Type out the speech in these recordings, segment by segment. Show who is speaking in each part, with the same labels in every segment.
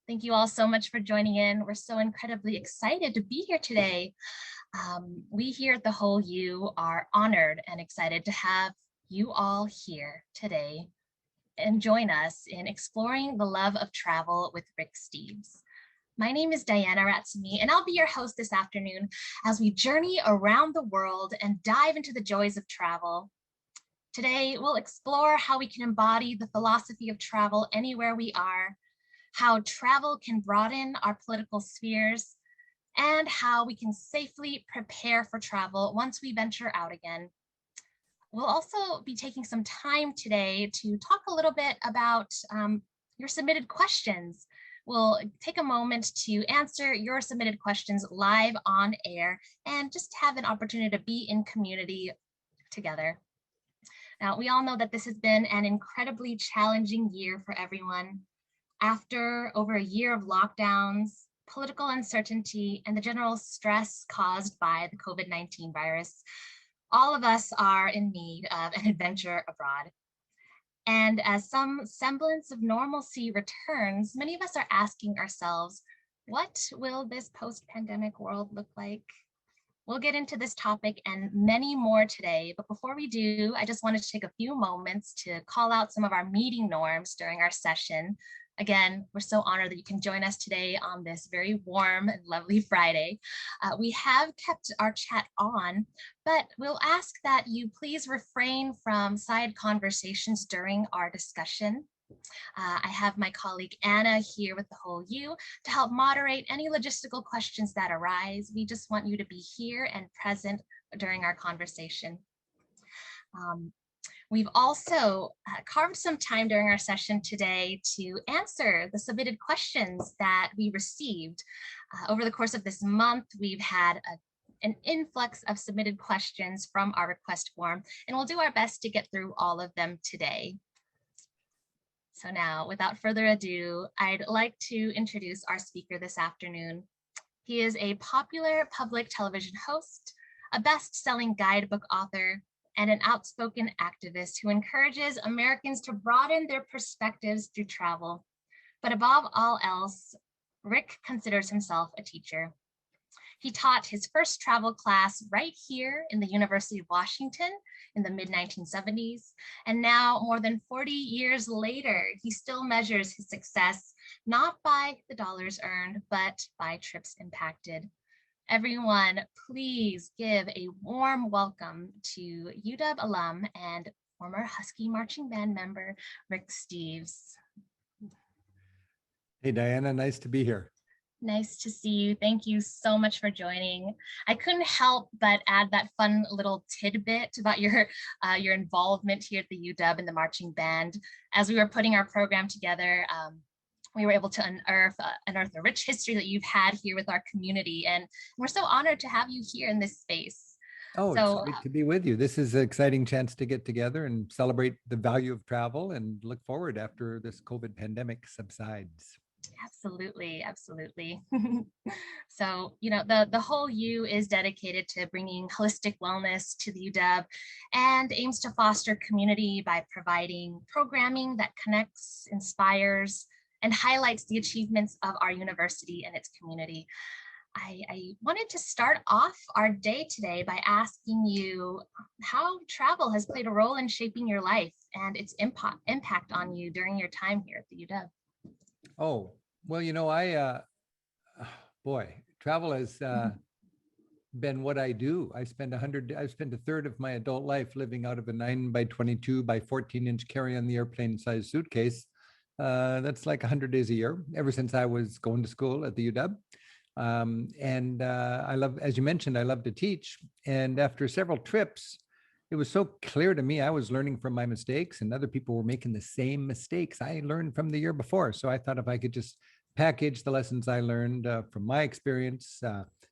Speaker 1: Thank you all so much for joining in. We're so incredibly excited to be here today. We here at The Whole You are honored and excited to have you all here today and join us in exploring the love of travel with Rick Steves. My name is Diana Ratsumi, and I'll be your host this afternoon as we journey around the world and dive into the joys of travel. Today, we'll explore how we can embody the philosophy of travel anywhere we are, how travel can broaden our political spheres, and how we can safely prepare for travel once we venture out again. We'll also be taking some time today to talk a little bit about your submitted questions. We'll take a moment to answer your submitted questions live on air and just have an opportunity to be in community together. Now, we all know that this has been an incredibly challenging year for everyone. After over a year of lockdowns, political uncertainty, and the general stress caused by the COVID-19 virus, all of us are in need of an adventure abroad. And as some semblance of normalcy returns, many of us are asking ourselves, what will this post-pandemic world look like? We'll get into this topic and many more today, but before we do, I just wanted to take a few moments to call out some of our meeting norms during our session. Again, we're so honored that you can join us today on this very warm and lovely Friday. We have kept our chat on, but we'll ask that you please refrain from side conversations during our discussion. I have my colleague Anna here with The Whole You to help moderate any logistical questions that arise. We just want you to be here and present during our conversation. We've also carved some time during our session today to answer the submitted questions that we received. Over the course of this month, we've had an influx of submitted questions from our request form, and we'll do our best to get through all of them today. So now, without further ado, I'd like to introduce our speaker this afternoon. He is a popular public television host, a best-selling guidebook author, and an outspoken activist who encourages Americans to broaden their perspectives through travel. But above all else, Rick considers himself a teacher. He taught his first travel class right here in the University of Washington in the mid-1970s. And now, more than 40 years later, he still measures his success not by the dollars earned, but by trips impacted. Everyone, please give a warm welcome to UW alum and former Husky Marching Band member, Rick Steves.
Speaker 2: Hey, Diana, nice to be here.
Speaker 1: Nice to see you. Thank you so much for joining. I couldn't help but add that fun little tidbit about your involvement here at the UW and the marching band. As we were putting our program together, we were able to unearth a rich history that you've had here with our community, and we're so honored to have you here in this space.
Speaker 2: Oh, so, it's great to be with you. This is an exciting chance to get together and celebrate the value of travel and look forward after this COVID pandemic subsides.
Speaker 1: Absolutely, absolutely. So, you know, the Whole You is dedicated to bringing holistic wellness to the UW and aims to foster community by providing programming that connects, inspires, and highlights the achievements of our university and its community. I wanted to start off our day today by asking you how travel has played a role in shaping your life and its impact on you during your time here at the UW.
Speaker 2: Oh, well, you know, travel has been what I do. I spent a third of my adult life living out of a 9x22 by 14-inch carry-on the airplane size suitcase. That's like 100 days a year, ever since I was going to school at the UW. I love, as you mentioned, I love to teach. And after several trips, it was so clear to me I was learning from my mistakes and other people were making the same mistakes I learned from the year before. So I thought if I could just package the lessons I learned from my experience,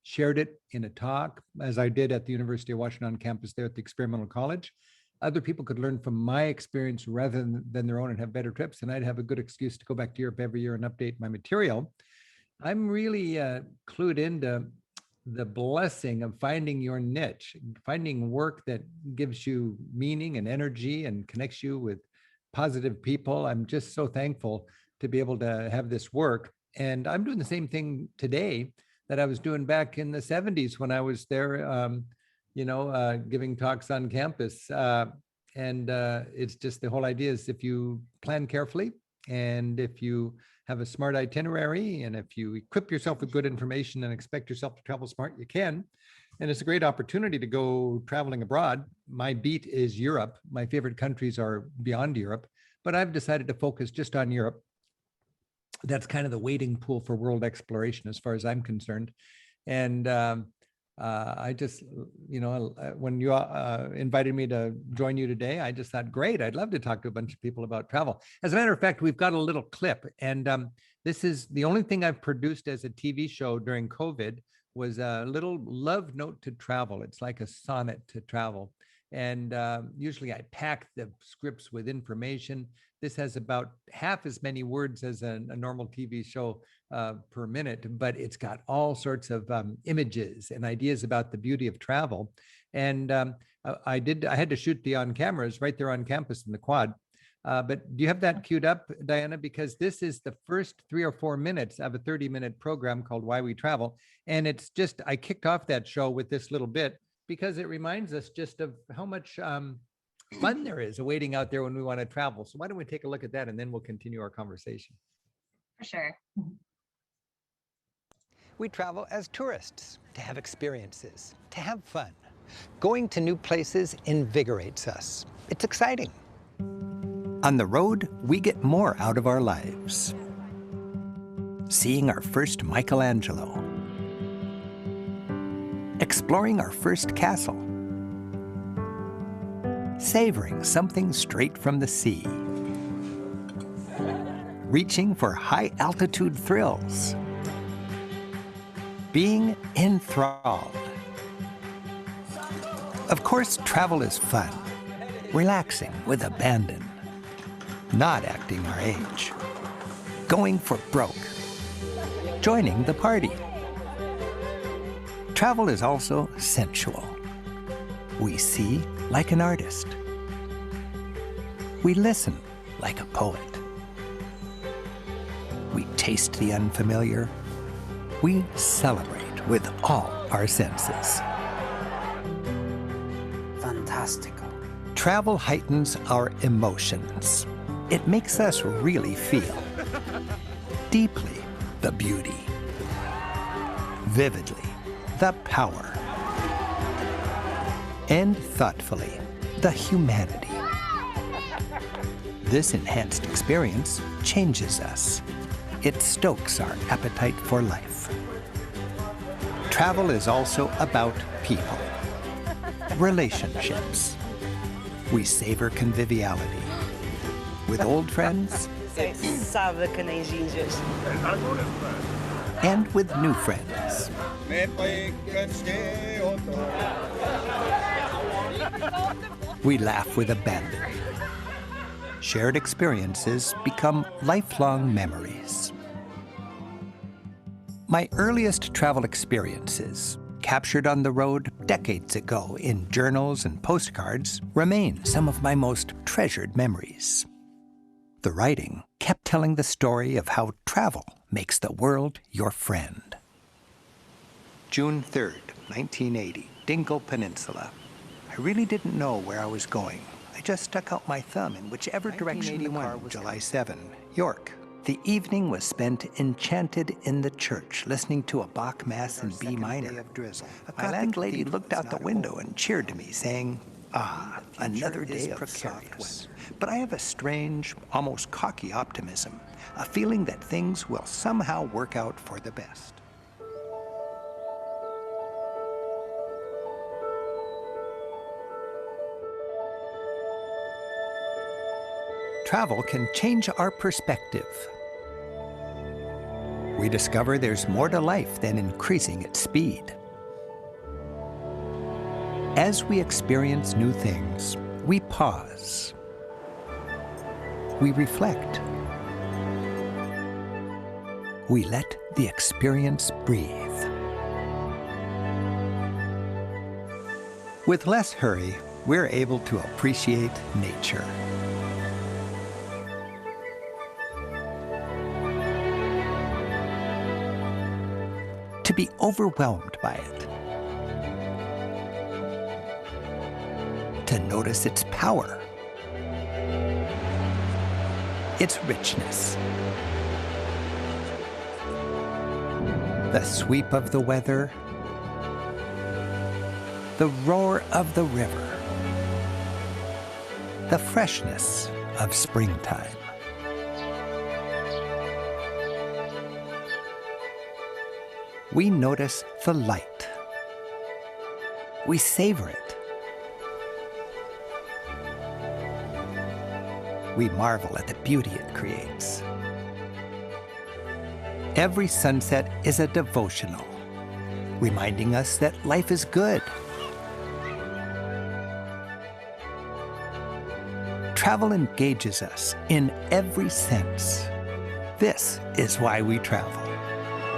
Speaker 2: shared it in a talk, as I did at the University of Washington on campus there at the Experimental College, other people could learn from my experience rather than their own and have better trips. And I'd have a good excuse to go back to Europe every year and update my material. I'm really clued into the blessing of finding your niche, finding work that gives you meaning and energy and connects you with positive people. I'm just so thankful to be able to have this work. And I'm doing the same thing today that I was doing back in the 70s when I was there, giving talks on campus. It's just the whole idea is if you plan carefully and if you have a smart itinerary and if you equip yourself with good information and expect yourself to travel smart, you can. And it's a great opportunity to go traveling abroad. My beat is Europe. My favorite countries are beyond Europe, but I've decided to focus just on Europe. That's kind of the wading pool for world exploration as far as I'm concerned. And I just, when you invited me to join you today, I just thought, great, I'd love to talk to a bunch of people about travel. As a matter of fact, we've got a little clip, and this is the only thing I've produced as a TV show during COVID was a little love note to travel. It's like a sonnet to travel. And usually I pack the scripts with information. This has about half as many words as a normal TV show per minute, but it's got all sorts of images and ideas about the beauty of travel. And I had to shoot the on cameras right there on campus in the quad. But do you have that queued up, Diana? Because this is the first 3 or 4 minutes of a 30-minute program called Why We Travel. And it's just, I kicked off that show with this little bit because it reminds us just of how much fun there is awaiting out there when we want to travel. So why don't we take a look at that and then we'll continue our conversation.
Speaker 1: For sure.
Speaker 3: We travel as tourists to have experiences, to have fun. Going to new places invigorates us. It's exciting. On the road, we get more out of our lives. Seeing our first Michelangelo. Exploring our first castle. Savoring something straight from the sea. Reaching for high-altitude thrills. Being enthralled. Of course, travel is fun. Relaxing with abandon. Not acting our age. Going for broke. Joining the party. Travel is also sensual. We see like an artist. We listen like a poet. We taste the unfamiliar. We celebrate with all our senses.
Speaker 4: Fantastical.
Speaker 3: Travel heightens our emotions. It makes us really feel deeply the beauty, vividly the power, and thoughtfully the humanity. This enhanced experience changes us. It stokes our appetite for life. Travel is also about people, relationships. We savor conviviality. With old friends, and with new friends. We laugh with abandon. Shared experiences become lifelong memories. My earliest travel experiences, captured on the road decades ago in journals and postcards, remain some of my most treasured memories. The writing kept telling the story of how travel makes the world your friend. June 3rd, 1980, Dingle Peninsula. I really didn't know where I was going. I just stuck out my thumb in whichever direction the car was. July 7, York. The evening was spent enchanted in the church, listening to a Bach Mass in B minor. My landlady looked out the window and cheered to me, saying, "Ah, another day of soft weather." But I have a strange, almost cocky optimism, a feeling that things will somehow work out for the best. Travel can change our perspective. We discover there's more to life than increasing its speed. As we experience new things, we pause. We reflect. We let the experience breathe. With less hurry, we're able to appreciate nature. be overwhelmed by it, to notice its power, its richness, the sweep of the weather, the roar of the river, the freshness of springtime. We notice the light. We savor it. We marvel at the beauty it creates. Every sunset is a devotional, reminding us that life is good. Travel engages us in every sense. This is why we travel.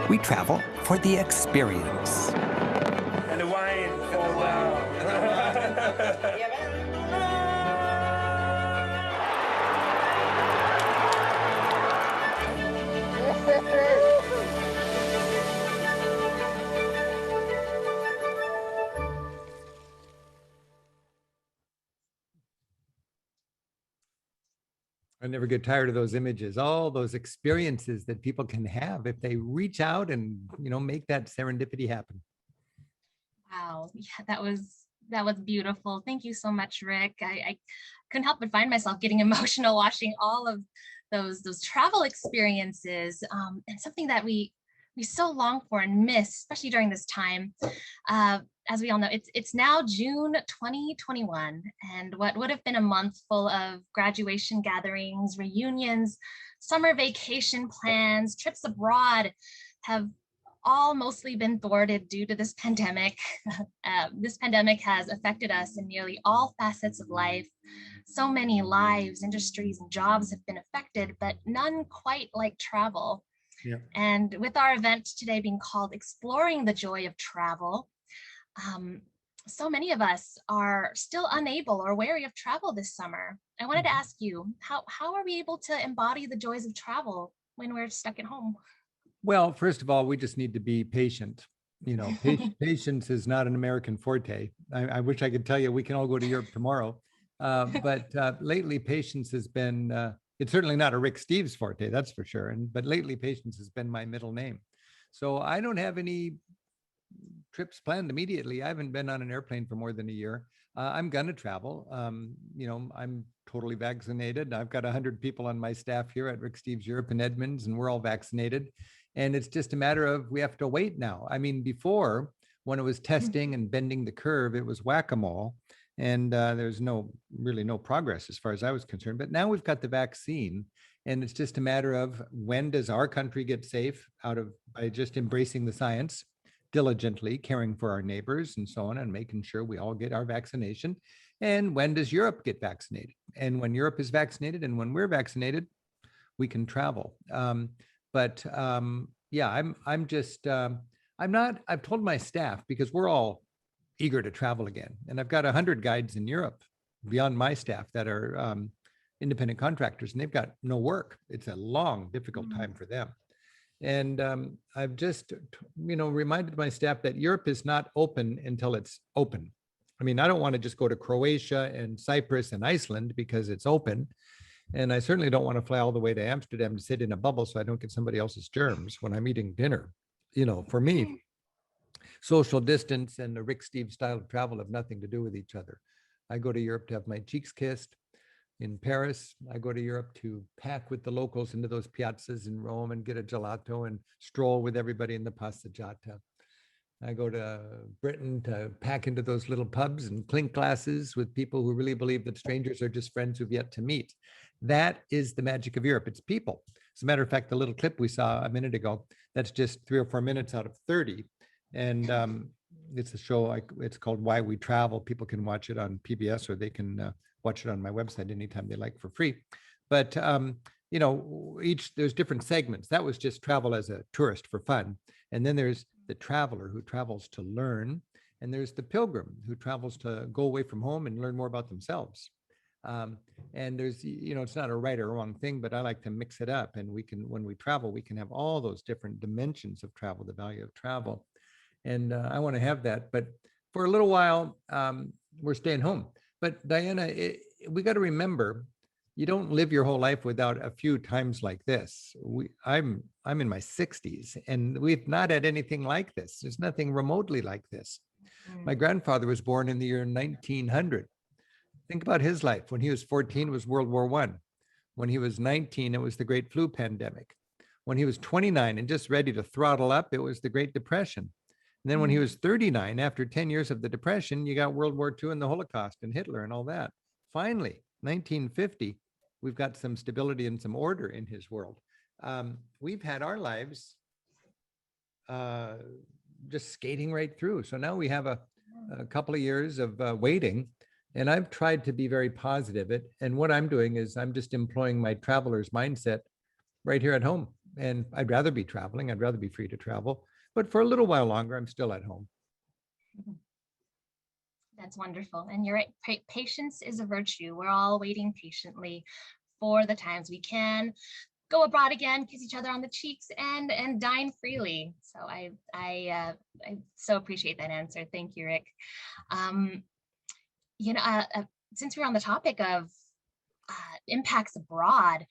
Speaker 3: We travel for the experience.
Speaker 4: And the wine fall down.
Speaker 2: I never get tired of those images, all those experiences that people can have if they reach out and, make that serendipity happen.
Speaker 1: Wow, yeah, that was beautiful. Thank you so much, Rick. I couldn't help but find myself getting emotional watching all of those travel experiences, and something that we so long for and miss, especially during this time. As we all know, it's now June 2021, and what would have been a month full of graduation gatherings, reunions, summer vacation plans, trips abroad have all mostly been thwarted due to this pandemic. This pandemic has affected us in nearly all facets of life. So many lives, industries, and jobs have been affected, but none quite like travel.
Speaker 2: Yeah.
Speaker 1: And with our event today being called Exploring the Joy of Travel, so many of us are still unable or wary of travel this summer. I wanted to ask you, how are we able to embody the joys of travel when we're stuck at home?
Speaker 2: Well, first of all, we just need to be patient. Patience is not an American forte. I wish I could tell you we can all go to Europe tomorrow. But lately, patience has been, it's certainly not a Rick Steves forte, that's for sure. But lately, patience has been my middle name. So I don't have any trips planned immediately. I haven't been on an airplane for more than a year. I'm going to travel. I'm totally vaccinated. I've got 100 people on my staff here at Rick Steves Europe in Edmonds, and we're all vaccinated. And it's just a matter of we have to wait now. I mean, before, when it was testing and bending the curve, it was whack-a-mole. And there's really no progress as far as I was concerned. But now we've got the vaccine, and it's just a matter of when does our country get safe by just embracing the science, diligently caring for our neighbors and so on, and making sure we all get our vaccination. And when does Europe get vaccinated? And when Europe is vaccinated and when we're vaccinated, we can travel. I've told my staff, because we're all eager to travel again. And I've got 100 guides in Europe beyond my staff that are independent contractors, and they've got no work. It's a long, difficult time for them. And I've just, reminded my staff that Europe is not open until it's open. I mean, I don't want to just go to Croatia and Cyprus and Iceland because it's open. And I certainly don't want to fly all the way to Amsterdam to sit in a bubble so I don't get somebody else's germs when I'm eating dinner. For me, social distance and the Rick Steves style of travel have nothing to do with each other. I go to Europe to have my cheeks kissed. In Paris, I go to Europe to pack with the locals into those piazzas in Rome and get a gelato and stroll with everybody in the passeggiata. I go to Britain to pack into those little pubs and clink glasses with people who really believe that strangers are just friends who've yet to meet. That is the magic of Europe. It's people. As a matter of fact, the little clip we saw a minute ago, that's just 3 or 4 minutes out of 30. And it's a show, it's called Why We Travel. People can watch it on PBS, or they can watch it on my website anytime they like for free. But, there's different segments. That was just travel as a tourist for fun. And then there's the traveler who travels to learn. And there's the pilgrim who travels to go away from home and learn more about themselves. And there's, it's not a right or wrong thing, but I like to mix it up. And when we travel, we can have all those different dimensions of travel, the value of travel. And I want to have that. But for a little while, we're staying home. But Diana, we got to remember, you don't live your whole life without a few times like this. I'm in my 60s, and we've not had anything like this. There's nothing remotely like this. My grandfather was born in the year 1900. Think about his life. When he was 14, it was World War I. When he was 19, it was the Great Flu Pandemic. When he was 29 and just ready to throttle up, it was the Great Depression. And then when he was 39, after 10 years of the Depression, you got World War II and the Holocaust and Hitler and all that. Finally, 1950, we've got some stability and some order in his world. We've had our lives just skating right through. So now we have a couple of years of waiting. And I've tried to be very positive. And what I'm doing is I'm just employing my traveler's mindset right here at home. And I'd rather be traveling. I'd rather be free to travel. But for a little while longer, I'm still at home.
Speaker 1: That's wonderful. And you're right. Patience is a virtue. We're all waiting patiently for the times we can go abroad again, kiss each other on the cheeks, and dine freely. So I so appreciate that answer. Thank you, Rick. Since we're on the topic of impacts abroad,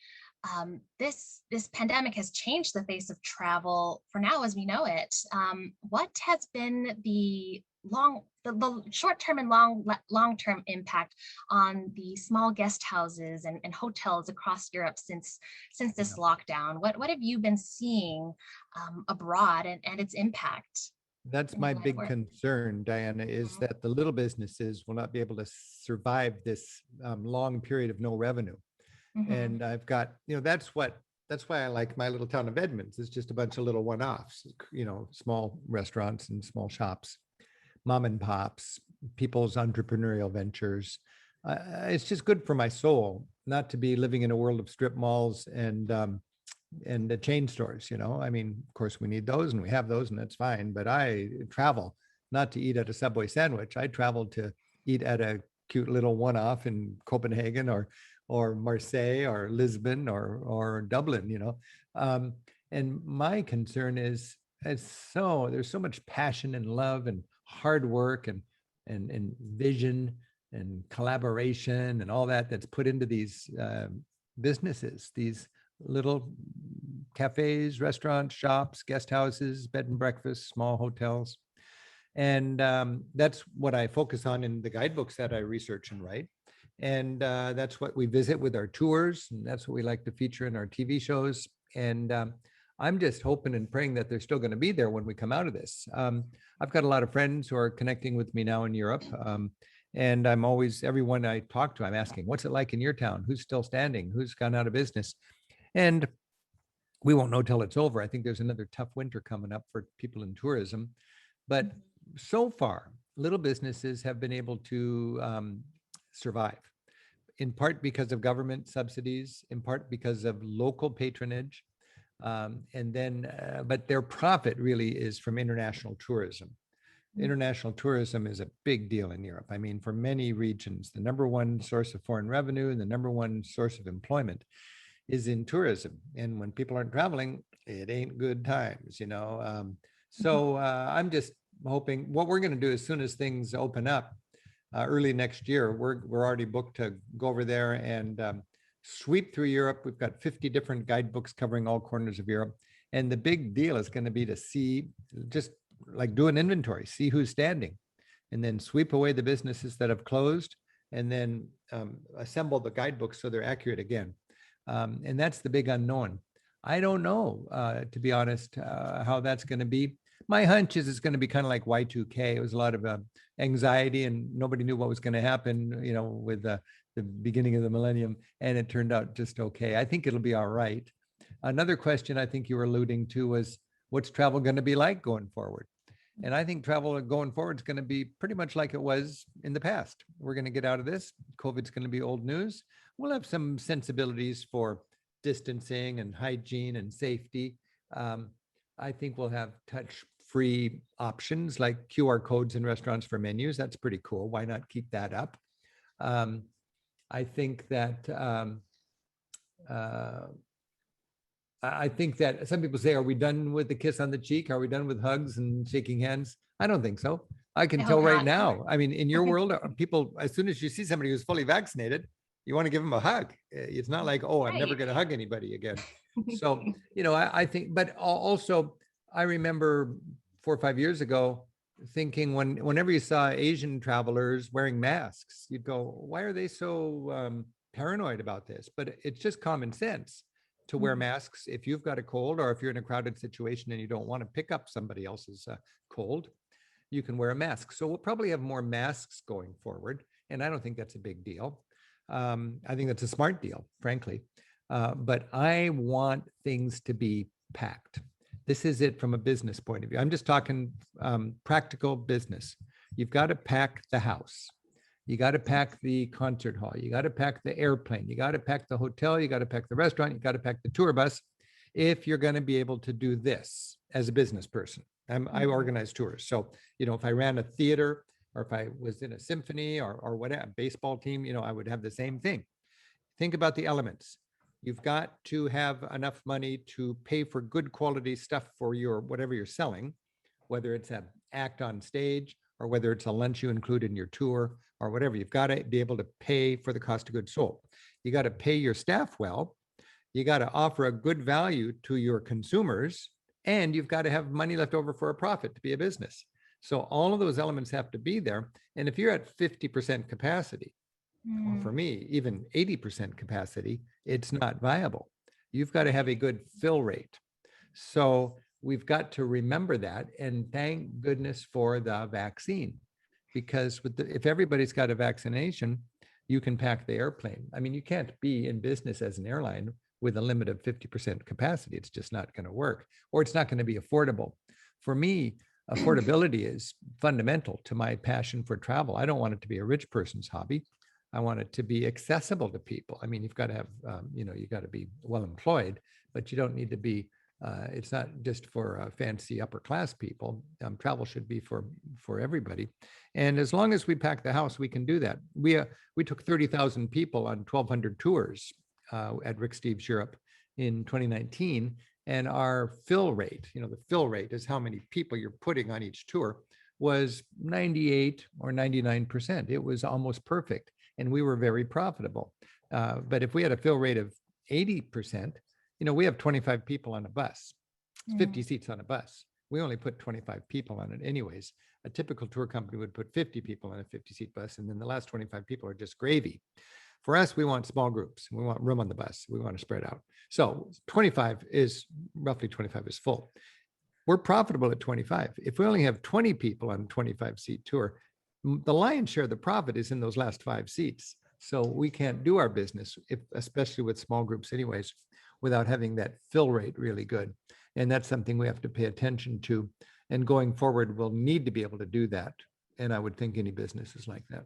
Speaker 1: this pandemic has changed the face of travel for now as we know it. What has been the short-term and long-term impact on the small guest houses and hotels across Europe since this lockdown? What have you been seeing abroad and its impact?
Speaker 2: That's my big concern, Diana, is that the little businesses will not be able to survive this long period of no revenue. And I've got, that's why I like my little town of Edmonds. It's just a bunch of little one-offs, small restaurants and small shops, mom and pops, people's entrepreneurial ventures. It's just good for my soul not to be living in a world of strip malls and the chain stores. I mean, of course we need those and we have those and that's fine, but I travel not to eat at a Subway sandwich. I travel to eat at a cute little one-off in Copenhagen or Marseille or Lisbon or Dublin, and my concern is there's so much passion and love and hard work and vision and collaboration and all that's put into these businesses, these little cafes, restaurants, shops, guest houses, bed and breakfast, small hotels. And that's what I focus on in the guidebooks that I research and write. And that's what we visit with our tours. And that's what we like to feature in our TV shows. And I'm just hoping and praying that they're still going to be there when we come out of this. I've got a lot of friends who are connecting with me now in Europe. And I'm always, everyone I talk to, I'm asking, what's it like in your town? Who's still standing? Who's gone out of business? And we won't know till it's over. I think there's another tough winter coming up for people in tourism. But so far, little businesses have been able to survive, in part because of government subsidies, in part because of local patronage. And then, but their profit really is from international tourism. International tourism is a big deal in Europe. I mean, for many regions, the number one source of foreign revenue and the number one source of employment is in tourism. And when people aren't traveling, it ain't good times, So I'm just hoping what we're going to do as soon as things open up early next year, we're already booked to go over there and sweep through Europe. We've got 50 different guidebooks covering all corners of Europe. And the big deal is going to be to see, just like do an inventory, see who's standing, and then sweep away the businesses that have closed, and then assemble the guidebooks so they're accurate again. And that's the big unknown. I don't know, to be honest, how that's going to be. My hunch is it's going to be kind of like Y2K. It was a lot of anxiety and nobody knew what was going to happen, with the beginning of the millennium, and it turned out just okay. I think it'll be all right. Another question I think you were alluding to was, what's travel going to be like going forward? And I think travel going forward is going to be pretty much like it was in the past. We're going to get out of this. COVID's going to be old news. We'll have some sensibilities for distancing and hygiene and safety. I think we'll have touch-free options like QR codes in restaurants for menus. That's pretty cool. Why not keep that up? I think that I think that some people say, are we done with the kiss on the cheek? Are we done with hugs and shaking hands? I don't think so. I can
Speaker 1: I
Speaker 2: tell
Speaker 1: hope
Speaker 2: right
Speaker 1: not.
Speaker 2: now. I mean, in your world, people, as soon as you see somebody who's fully vaccinated, you want to give them a hug. It's not like, oh, I'm never
Speaker 1: Right.
Speaker 2: going to hug anybody again. So, I think, but also, I remember 4 or 5 years ago thinking whenever you saw Asian travelers wearing masks, you'd go, why are they so paranoid about this? But it's just common sense to wear masks if you've got a cold, or if you're in a crowded situation and you don't want to pick up somebody else's cold, you can wear a mask. So we'll probably have more masks going forward. And I don't think that's a big deal. I think that's a smart deal, frankly. But I want things to be packed. This is it from a business point of view. I'm just talking practical business. You've got to pack the house. You got to pack the concert hall. You got to pack the airplane. You got to pack the hotel. You got to pack the restaurant. You got to pack the tour bus if you're going to be able to do this as a business person. I organize tours. So, if I ran a theater, or if I was in a symphony or whatever, a baseball team, I would have the same thing. Think about the elements. You've got to have enough money to pay for good quality stuff for your whatever you're selling, whether it's an act on stage or whether it's a lunch you include in your tour or whatever. You've got to be able to pay for the cost of goods sold. You got to pay your staff well. You got to offer a good value to your consumers, and you've got to have money left over for a profit to be a business. So all of those elements have to be there. And if you're at 50% capacity, or for me, even 80% capacity, it's not viable. You've got to have a good fill rate. So we've got to remember that, and thank goodness for the vaccine, because if everybody's got a vaccination, you can pack the airplane. I mean, you can't be in business as an airline with a limit of 50% capacity. It's just not going to work, or it's not going to be affordable. For me, affordability is fundamental to my passion for travel. I don't want it to be a rich person's hobby. I want it to be accessible to people. I mean, you've got to have, you've got to be well employed, but you don't need to be, it's not just for fancy upper class people. Travel should be for everybody. And as long as we pack the house, we can do that. We took 30,000 people on 1,200 tours at Rick Steves Europe in 2019. And our fill rate, the fill rate is how many people you're putting on each tour, was 98 or 99%. It was almost perfect. And we were very profitable. But if we had a fill rate of 80%, we have 25 people on a bus, 50 seats on a bus. We only put 25 people on it anyways. A typical tour company would put 50 people on a 50-seat bus, and then the last 25 people are just gravy. For us, we want small groups. We want room on the bus. We want to spread out. So roughly 25 is full. We're profitable at 25. If we only have 20 people on a 25-seat tour, the lion's share of the profit is in those last 5 seats. So we can't do our business, especially with small groups anyways, without having that fill rate really good. And that's something we have to pay attention to. And going forward, we'll need to be able to do that. And I would think any business is like that.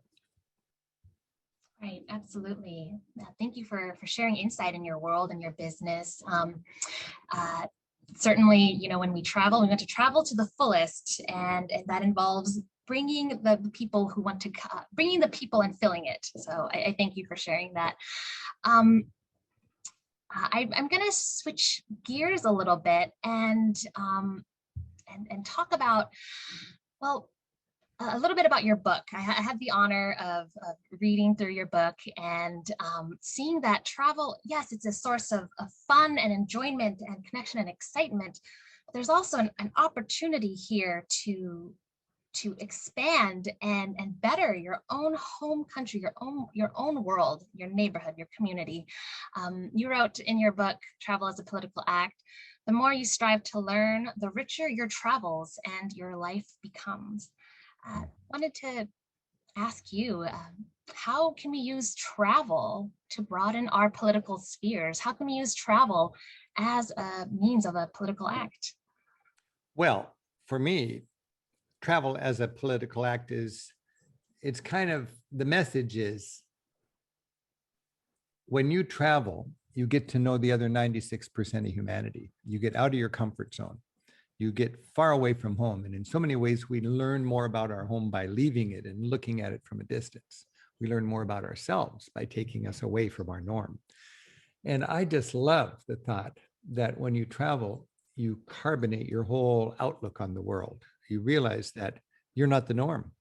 Speaker 1: Right, absolutely. Thank you for sharing insight in your world and your business. Certainly, when we travel, we want to travel to the fullest, and that involves bringing the people who want to, bringing the people and filling it. So I thank you for sharing that. I'm going to switch gears a little bit and talk about, well, a little bit about your book. I had the honor of reading through your book and seeing that travel, yes, it's a source of fun and enjoyment and connection and excitement. But there's also an opportunity here to expand and better your own home country, your own world, your neighborhood, your community. You wrote in your book, Travel as a Political Act, the more you strive to learn, the richer your travels and your life becomes. Wanted to ask you, how can we use travel to broaden our political spheres? How can we use travel as a means of a political act?
Speaker 2: Well, for me, travel as a political act it's kind of, the message is, when you travel, you get to know the other 96% of humanity. You get out of your comfort zone. You get far away from home. And in so many ways, we learn more about our home by leaving it and looking at it from a distance. We learn more about ourselves by taking us away from our norm. And I just love the thought that when you travel, you carbonate your whole outlook on the world. You realize that you're not the norm.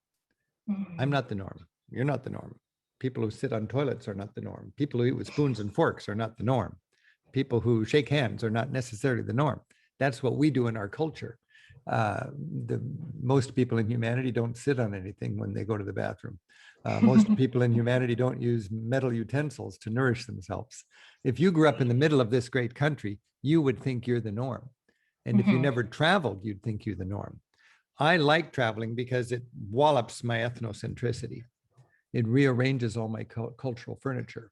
Speaker 2: I'm not the norm. You're not the norm. People who sit on toilets are not the norm. People who eat with spoons and forks are not the norm. People who shake hands are not necessarily the norm. That's what we do in our culture. Most people in humanity don't sit on anything when they go to the bathroom. Most people in humanity don't use metal utensils to nourish themselves. If you grew up in the middle of this great country, you would think you're the norm. And if you never traveled, you'd think you're the norm. I like traveling because it wallops my ethnocentricity. It rearranges all my cultural furniture.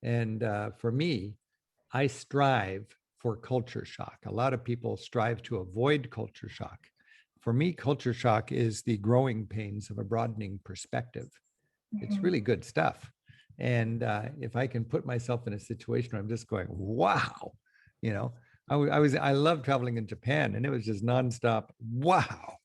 Speaker 2: And for me, I strive for culture shock. A lot of people strive to avoid culture shock. For me, culture shock is the growing pains of a broadening perspective. It's really good stuff. And if I can put myself in a situation where I'm just going, wow, you know, I love traveling in Japan, and it was just nonstop, wow.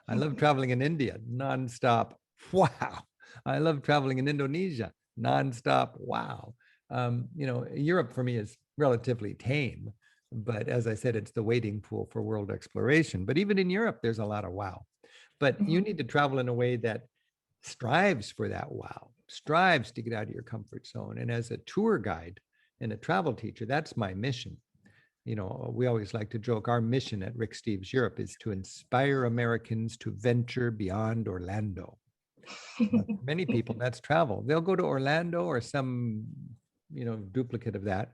Speaker 2: I love traveling in India, nonstop, wow. I love traveling in Indonesia, nonstop, wow. You know, Europe for me is relatively tame, but as I said, it's the wading pool for world exploration. But even in Europe, there's a lot of wow. But you need to travel in a way that strives for that wow, strives to get out of your comfort zone. And as a tour guide and a travel teacher, that's my mission. You know, we always like to joke, our mission at Rick Steves Europe is to inspire Americans to venture beyond Orlando. Many people, that's travel. They'll go to Orlando or some, you know, duplicate of that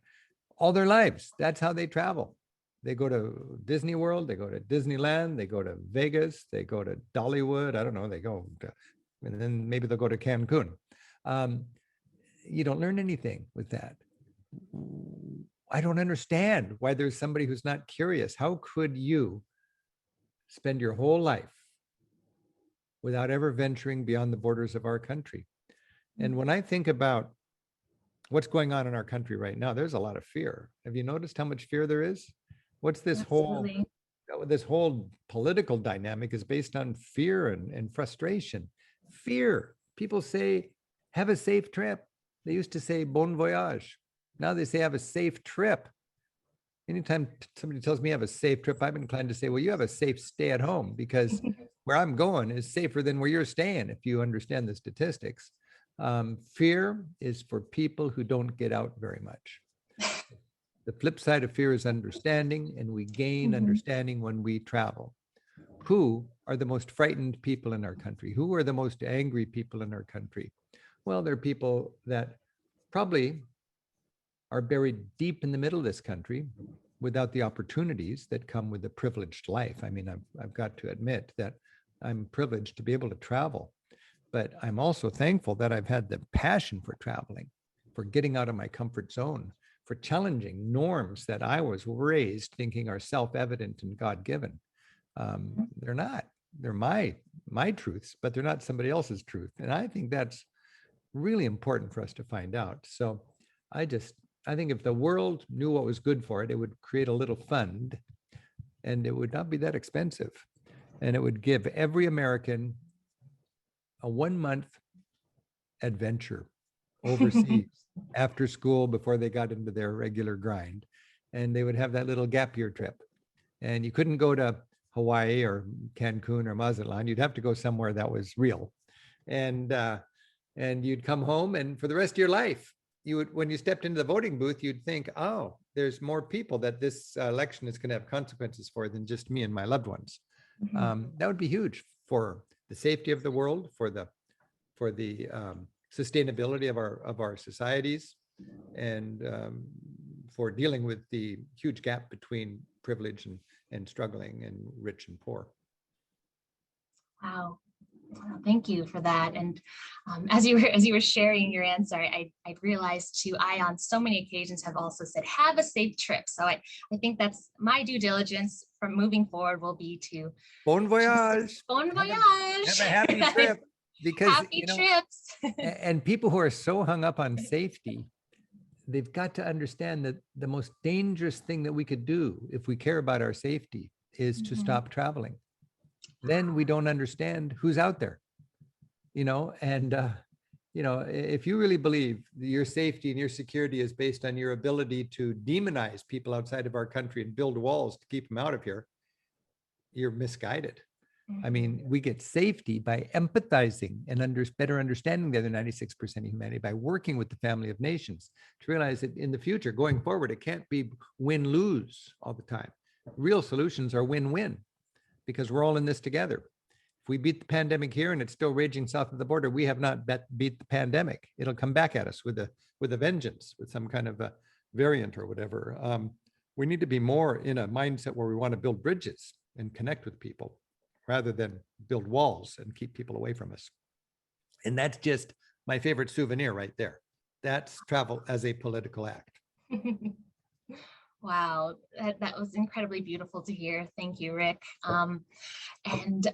Speaker 2: all their lives. That's how they travel. They go to Disney World, they go to Disneyland, they go to Vegas, they go to Dollywood. I don't know, they go to, and then maybe they'll go to Cancun. You don't learn anything with that. I don't understand why there's somebody who's not curious. How could you spend your whole life without ever venturing beyond the borders of our country? And when I think about what's going on in our country right now, there's a lot of fear. Have you noticed how much fear there is? What's this whole political dynamic is based on fear and frustration. Fear. People say, have a safe trip. They used to say bon voyage. Now they say have a safe trip. Anytime somebody tells me I have a safe trip, I'm inclined to say, well, you have a safe stay at home, because where I'm going is safer than where you're staying, if you understand the statistics. Fear is for people who don't get out very much. The flip side of fear is understanding, and we gain understanding when we travel. Who are the most frightened people in our country? Who are the most angry people in our country? Well, they're people that probably are buried deep in the middle of this country without the opportunities that come with a privileged life. I mean, I've got to admit that I'm privileged to be able to travel, but I'm also thankful that I've had the passion for traveling, for getting out of my comfort zone, for challenging norms that I was raised thinking are self-evident and God-given. They're not. They're my truths, but they're not somebody else's truth. And I think that's really important for us to find out. So I think if the world knew what was good for it, it would create a little fund, and it would not be that expensive. And it would give every American a 1-month adventure overseas after school before they got into their regular grind. And they would have that little gap year trip. And you couldn't go to Hawaii or Cancun or Mazatlan. You'd have to go somewhere that was real. And you'd come home, and for the rest of your life, you would, when you stepped into the voting booth, you'd think, oh, there's more people that this election is going to have consequences for than just me and my loved ones. That would be huge for the safety of the world, for the sustainability of our societies, and for dealing with the huge gap between privilege and struggling and rich and poor.
Speaker 1: Wow. Thank you for that. And as you were sharing your answer, I realized too, I on so many occasions have also said, have a safe trip. So I think that's my due diligence from moving forward will be to
Speaker 2: Bon voyage.
Speaker 1: Bon voyage.
Speaker 2: Have a happy trip. Because
Speaker 1: happy trips.
Speaker 2: And people who are so hung up on safety, they've got to understand that the most dangerous thing that we could do if we care about our safety is to stop traveling. Then we don't understand who's out there, and if you really believe that your safety and your security is based on your ability to demonize people outside of our country and build walls to keep them out of here, you're misguided. I mean, we get safety by empathizing and better understanding the other 96% of humanity, by working with the family of nations, to realize that in the future, going forward, it can't be win-lose all the time. Real solutions are win-win, because we're all in this together. If we beat the pandemic here and it's still raging south of the border, we have not beat the pandemic. It'll come back at us with a vengeance, with some kind of a variant or whatever. We need to be more in a mindset where we want to build bridges and connect with people, rather than build walls and keep people away from us. And that's just my favorite souvenir right there. That's travel as a political act.
Speaker 1: Wow, that was incredibly beautiful to hear. Thank you, Rick. And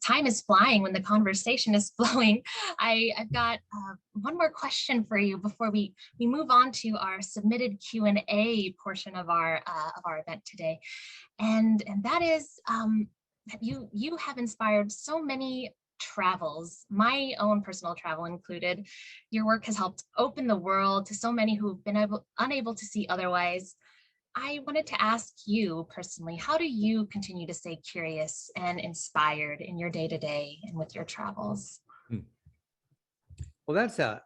Speaker 1: time is flying when the conversation is flowing. I've got one more question for you before we move on to our submitted Q&A portion of our event today, and that is that you have inspired so many travels, my own personal travel included. Your work has helped open the world to so many who've been unable to see otherwise. I wanted to ask you personally, how do you continue to stay curious and inspired in your day-to-day and with your travels?
Speaker 2: Well, that's a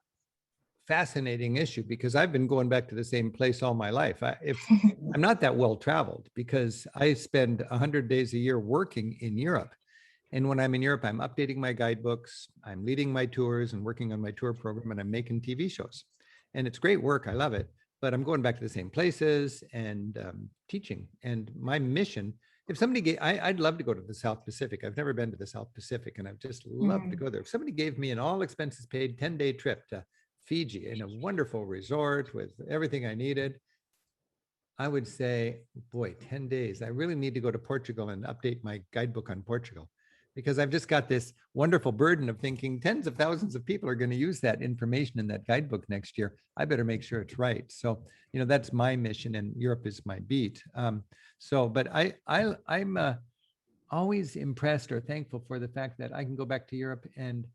Speaker 2: fascinating issue, because I've been going back to the same place all my life. I'm not that well traveled, because I spend 100 days a year working in Europe. And when I'm in Europe, I'm updating my guidebooks, I'm leading my tours and working on my tour program, and I'm making TV shows. And it's great work, I love it. But I'm going back to the same places and teaching. And my mission, if somebody I'd love to go to the South Pacific. I've never been to the South Pacific, and I've just loved to go there. If somebody gave me an all expenses paid 10-day trip to Fiji in a wonderful resort with everything I needed, I would say, boy, 10 days. I really need to go to Portugal and update my guidebook on Portugal, because I've just got this wonderful burden of thinking tens of thousands of people are going to use that information in that guidebook next year. I better make sure it's right. So, that's my mission, and Europe is my beat. But I'm always impressed or thankful for the fact that I can go back to Europe, and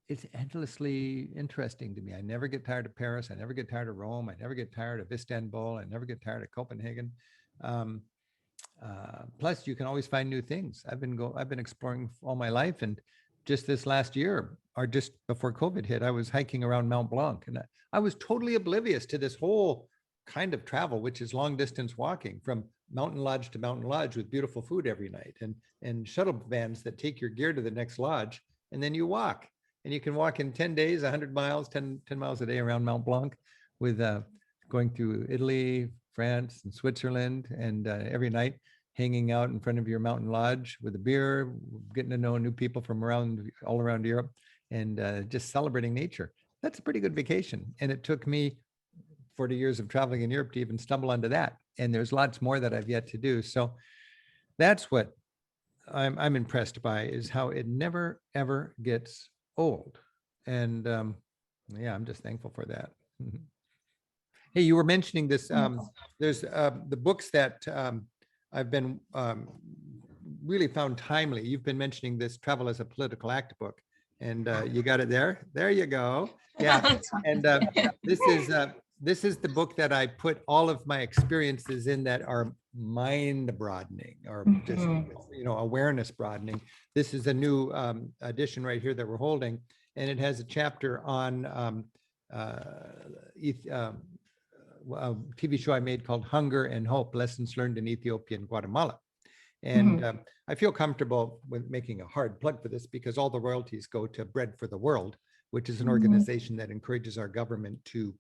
Speaker 2: it's endlessly interesting to me. I never get tired of Paris. I never get tired of Rome. I never get tired of Istanbul. I never get tired of Copenhagen. Plus, you can always find new things. I've been exploring all my life, and just this last year, or just before COVID hit, I was hiking around Mount Blanc, and I was totally oblivious to this whole kind of travel, which is long distance walking from mountain lodge to mountain lodge with beautiful food every night, and shuttle vans that take your gear to the next lodge, and then you walk, and you can walk in 10 days, 100 miles, 10 miles a day around Mount Blanc, with going through Italy, France, and Switzerland, and every night hanging out in front of your mountain lodge with a beer, getting to know new people from all around Europe, and just celebrating nature. That's a pretty good vacation. And it took me 40 years of traveling in Europe to even stumble onto that. And there's lots more that I've yet to do. So that's what I'm impressed by, is how it never, ever gets old. And I'm just thankful for that. Hey, you were mentioning this. There's the books that I've been really found timely. You've been mentioning this Travel as a Political Act book, and you got it there. There you go. Yeah. And this is the book that I put all of my experiences in that are mind broadening, or just awareness broadening. This is a new edition right here that we're holding, and it has a chapter on a TV show I made called Hunger and Hope: Lessons Learned in Ethiopia and Guatemala. And I feel comfortable with making a hard plug for this, because all the royalties go to Bread for the World, which is an organization that encourages our government to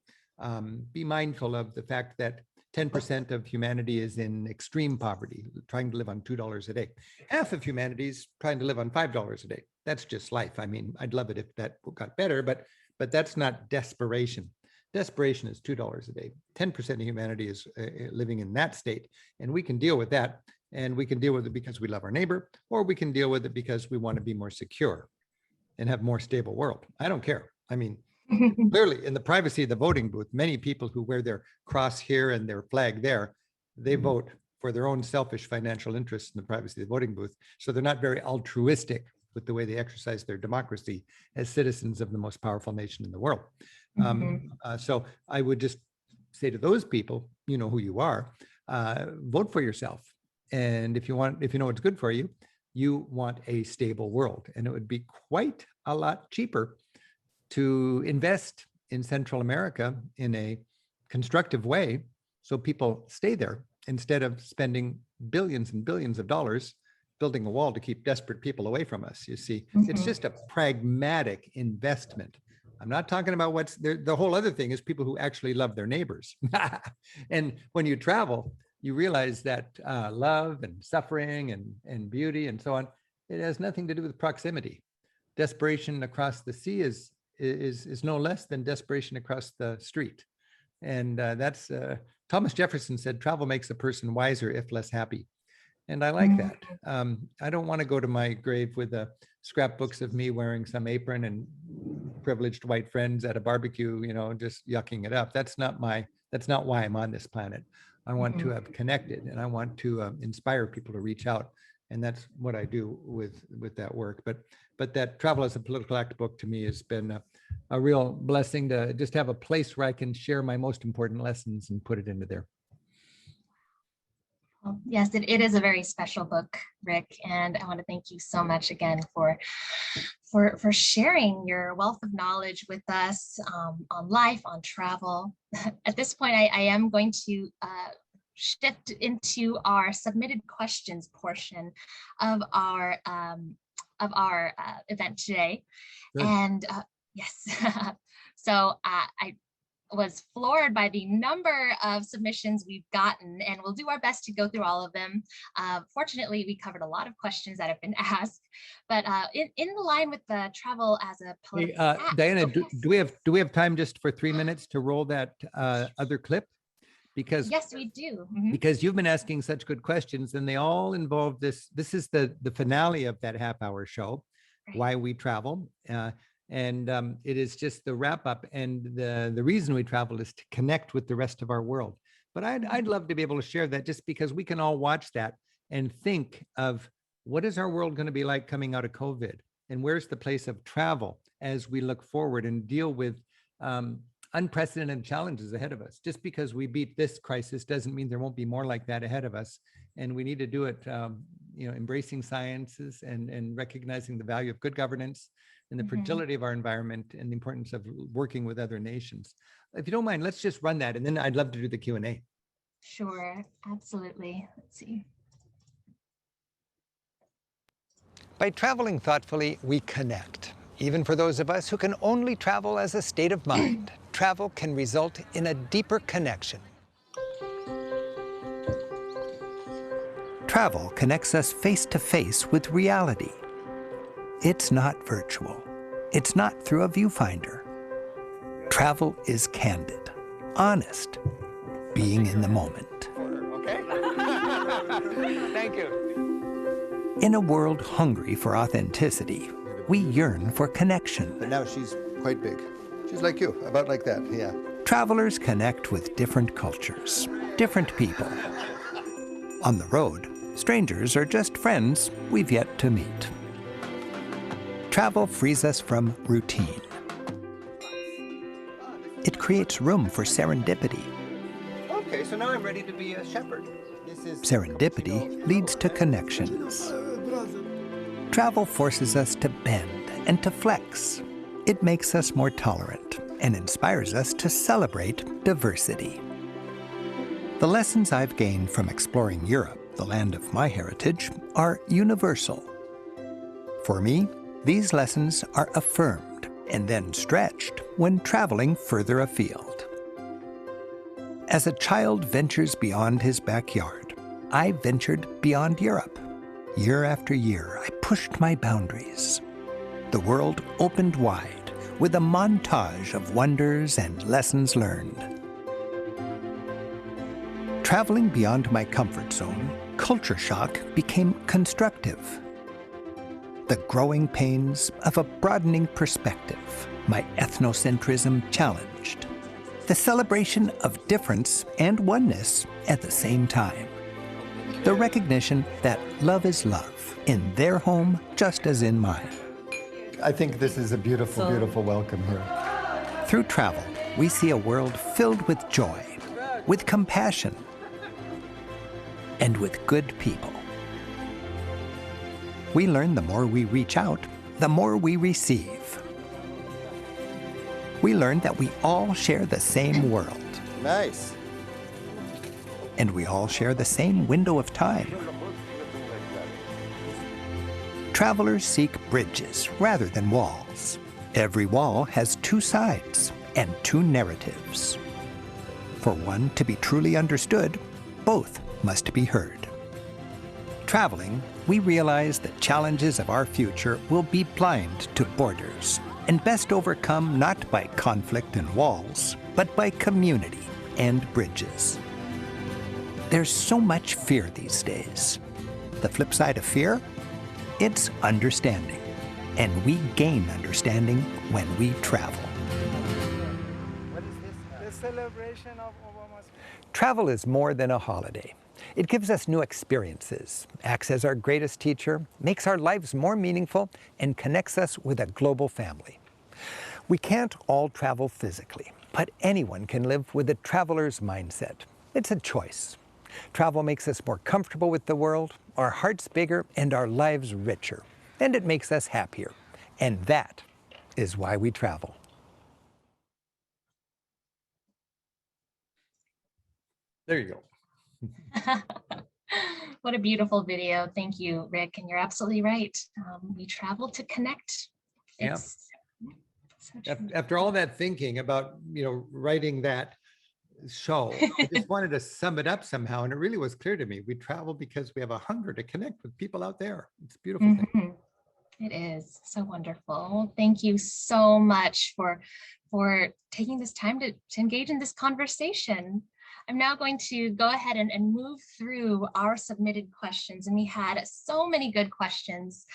Speaker 2: be mindful of the fact that 10% of humanity is in extreme poverty, trying to live on $2 a day. Half of humanity is trying to live on $5 a day. That's just life. I mean, I'd love it if that got better, but that's not desperation. Desperation is $2 a day. 10% of humanity is living in that state, and we can deal with that. And we can deal with it because we love our neighbor, or we can deal with it because we want to be more secure and have more stable world. I don't care. I mean, clearly in the privacy of the voting booth, many people who wear their cross here and their flag there, they vote for their own selfish financial interests in the privacy of the voting booth. So they're not very altruistic with the way they exercise their democracy as citizens of the most powerful nation in the world. So I would just say to those people, you know who you are, vote for yourself. And if you know what's good for you, you want a stable world. And it would be quite a lot cheaper to invest in Central America in a constructive way so people stay there instead of spending billions and billions of dollars building a wall to keep desperate people away from us. You see, it's just a pragmatic investment. I'm not talking about what's there. The whole other thing is people who actually love their neighbors. And when you travel, you realize that love and suffering and beauty and so on, it has nothing to do with proximity. Desperation across the sea is no less than desperation across the street. And that's Thomas Jefferson said, travel makes a person wiser if less happy. And I like that. I don't want to go to my grave with scrapbooks of me wearing some apron and privileged white friends at a barbecue, just yucking it up. That's not why I'm on this planet. I want to have connected, and I want to inspire people to reach out. And that's what I do with that work. But that Travel as a Political Act book to me has been a real blessing to just have a place where I can share my most important lessons and put it into there.
Speaker 1: Well, yes, it is a very special book, Rick, and I want to thank you so much again for sharing your wealth of knowledge with us on life, on travel. At this point, I am going to shift into our submitted questions portion of our event today.
Speaker 2: Good.
Speaker 1: And yes, so I was floored by the number of submissions we've gotten, and we'll do our best to go through all of them. Fortunately, we covered a lot of questions that have been asked, but in the line with the travel as a political act,
Speaker 2: Diana, do we have time just for 3 minutes to roll that other clip? Because
Speaker 1: yes, we do.
Speaker 2: Because you've been asking such good questions, and they all involve this. This is the finale of that half-hour show, right. Why we travel. And it is just the wrap up, and the reason we travel is to connect with the rest of our world. But I'd love to be able to share that, just because we can all watch that and think of what is our world going to be like coming out of COVID, and where's the place of travel as we look forward and deal with unprecedented challenges ahead of us. Just because we beat this crisis doesn't mean there won't be more like that ahead of us. And we need to do it, embracing sciences and recognizing the value of good governance and the fragility of our environment and the importance of working with other nations. If you don't mind, let's just run that, and then I'd love to do the Q&A.
Speaker 1: Sure, absolutely. Let's see.
Speaker 3: By traveling thoughtfully, we connect. Even for those of us who can only travel as a state of mind, travel can result in a deeper connection. Travel connects us face to face with reality. It's not virtual. It's not through a viewfinder. Travel is candid, honest, being in the moment.
Speaker 2: Okay. Thank you.
Speaker 3: In a world hungry for authenticity, we yearn for connection.
Speaker 5: But now she's quite big. She's like you, about like that, yeah.
Speaker 3: Travelers connect with different cultures, different people. On the road, strangers are just friends we've yet to meet. Travel frees us from routine. It creates room for serendipity.
Speaker 5: Okay, so now I'm ready to be a shepherd.
Speaker 3: Serendipity leads to connections. Travel forces us to bend and to flex. It makes us more tolerant and inspires us to celebrate diversity. The lessons I've gained from exploring Europe, the land of my heritage, are universal. For me, these lessons are affirmed and then stretched when traveling further afield. As a child ventures beyond his backyard, I ventured beyond Europe. Year after year, I pushed my boundaries. The world opened wide with a montage of wonders and lessons learned. Traveling beyond my comfort zone, culture shock became constructive. The growing pains of a broadening perspective, my ethnocentrism challenged. The celebration of difference and oneness at the same time. The recognition that love is love in their home just as in mine.
Speaker 2: I think this is a beautiful, beautiful welcome here.
Speaker 3: Through travel, we see a world filled with joy, with compassion, and with good people. We learn the more we reach out, the more we receive. We learn that we all share the same world.
Speaker 5: Nice.
Speaker 3: And we all share the same window of time. Travelers seek bridges rather than walls. Every wall has two sides and two narratives. For one to be truly understood, both must be heard. Traveling, we realize the challenges of our future will be blind to borders and best overcome not by conflict and walls, but by community and bridges. There's so much fear these days. The flip side of fear? It's understanding. And we gain understanding when we travel.
Speaker 4: What is this? The celebration of Obama's.
Speaker 3: Travel is more than a holiday. It gives us new experiences, acts as our greatest teacher, makes our lives more meaningful, and connects us with a global family. We can't all travel physically, but anyone can live with a traveler's mindset. It's a choice. Travel makes us more comfortable with the world, our hearts bigger, and our lives richer. And it makes us happier. And that is why we travel.
Speaker 2: There you go.
Speaker 1: What a beautiful video. Thank you, Rick. And you're absolutely right. We travel to connect.
Speaker 2: Yeah.
Speaker 1: It's so true.
Speaker 2: After all that thinking about, writing that show, I just wanted to sum it up somehow. And it really was clear to me. We travel because we have a hunger to connect with people out there. It's a beautiful thing.
Speaker 1: It is so wonderful. Thank you so much for taking this time to engage in this conversation. I'm now going to go ahead and move through our submitted questions. And we had so many good questions.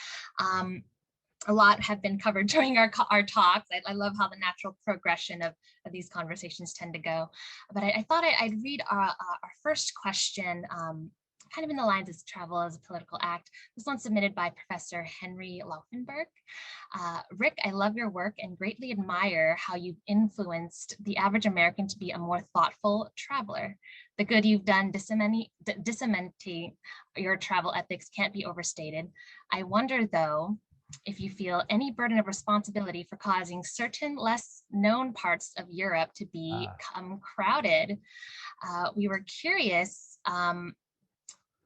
Speaker 1: A lot have been covered during our talks. I love how the natural progression of these conversations tend to go. But I thought I'd read our first question, kind of in the lines of travel as a political act. This one submitted by Professor Henry Laufenberg. Rick, I love your work and greatly admire how you've influenced the average American to be a more thoughtful traveler. The good you've done disseminating your travel ethics can't be overstated. I wonder, though, if you feel any burden of responsibility for causing certain less known parts of Europe to become crowded. We were curious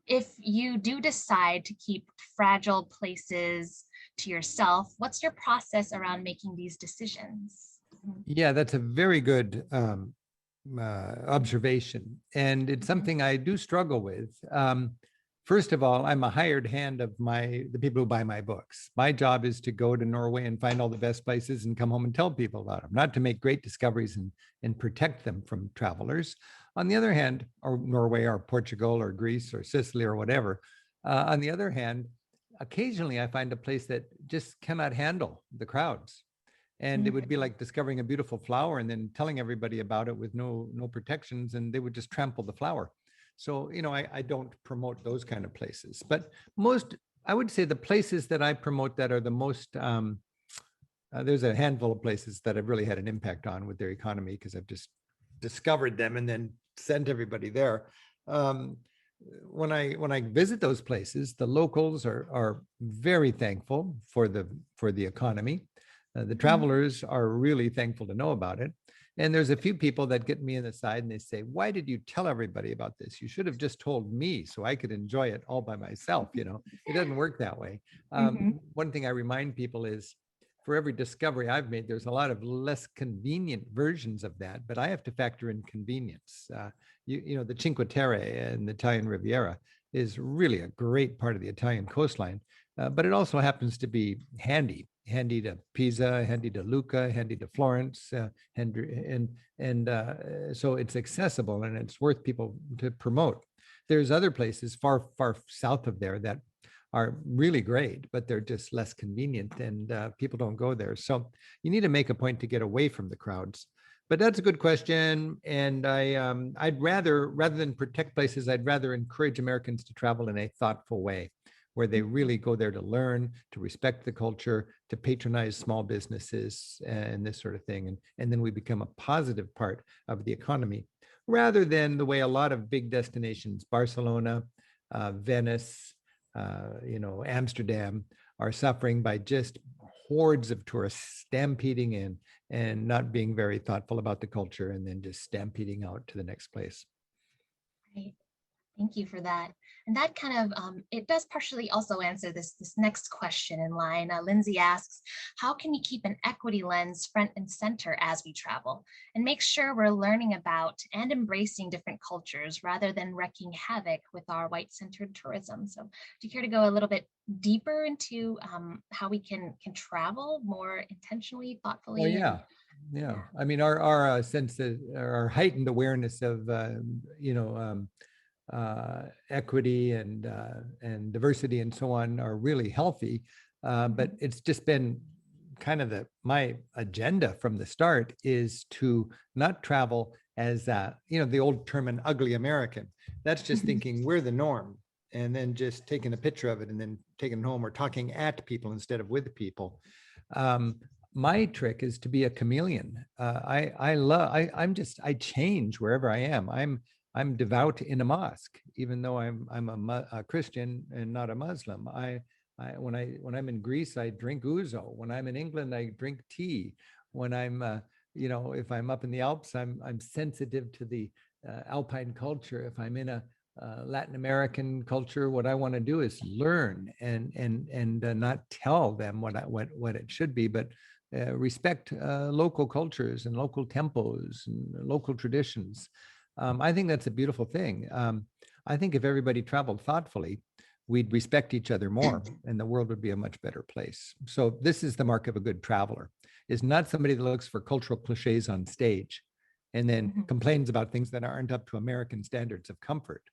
Speaker 1: if you do decide to keep fragile places to yourself, what's your process around making these decisions?
Speaker 2: Yeah, that's a very good observation. And it's something I do struggle with. First of all, I'm a hired hand of the people who buy my books. My job is to go to Norway and find all the best places and come home and tell people about them, not to make great discoveries and protect them from travelers. On the other hand, or Norway or Portugal or Greece or Sicily or whatever. On the other hand, occasionally I find a place that just cannot handle the crowds. And it would be like discovering a beautiful flower and then telling everybody about it with no protections, and they would just trample the flower. So, I don't promote those kind of places, but I would say the places that I promote that are the most, there's a handful of places that I've really had an impact on with their economy because I've just discovered them and then sent everybody there. When I visit those places, the locals are very thankful for the economy. The travelers are really thankful to know about it. And there's a few people that get me in the side and they say, why did you tell everybody about this? You should have just told me so I could enjoy it all by myself. It doesn't work that way. One thing I remind people is for every discovery I've made, there's a lot of less convenient versions of that, but I have to factor in convenience. The Cinque Terre and the Italian Riviera is really a great part of the Italian coastline, but it also happens to be handy to Pisa, handy to Lucca, handy to Florence, so it's accessible and it's worth people to promote. There's other places far, far south of there that are really great, but they're just less convenient and people don't go there. So you need to make a point to get away from the crowds. But that's a good question. And I'd rather than protect places, I'd rather encourage Americans to travel in a thoughtful way, where they really go there to learn, to respect the culture, to patronize small businesses and this sort of thing. And then we become a positive part of the economy, rather than the way a lot of big destinations, Barcelona, Venice, Amsterdam, are suffering by just hordes of tourists stampeding in and not being very thoughtful about the culture, and then just stampeding out to the next place.
Speaker 1: Right. Thank you for that. And that kind of, it does partially also answer this next question in line. Lindsay asks, how can we keep an equity lens front and center as we travel and make sure we're learning about and embracing different cultures rather than wreaking havoc with our white-centered tourism? So do you care to go a little bit deeper into how we can travel more intentionally, thoughtfully?
Speaker 2: Well, yeah. I mean, our sense that our heightened awareness of, equity and diversity and so on are really healthy, but it's just been kind of my agenda from the start is to not travel as the old term, an ugly American. That's just thinking we're the norm, and then just taking a picture of it and then taking it home, or talking at people instead of with people. My trick is to be a chameleon. I change wherever I am. I'm devout in a mosque, even though I'm a Christian and not a Muslim. When I'm in Greece, I drink ouzo. When I'm in England, I drink tea. When I'm if I'm up in the Alps, I'm sensitive to the alpine culture. If I'm in a Latin American culture, what I want to do is learn and not tell them what it should be, but respect local cultures and local tempos and local traditions. I think that's a beautiful thing. I think if everybody traveled thoughtfully, we'd respect each other more, and the world would be a much better place. So this is the mark of a good traveler, is not somebody that looks for cultural cliches on stage and then complains about things that aren't up to American standards of comfort,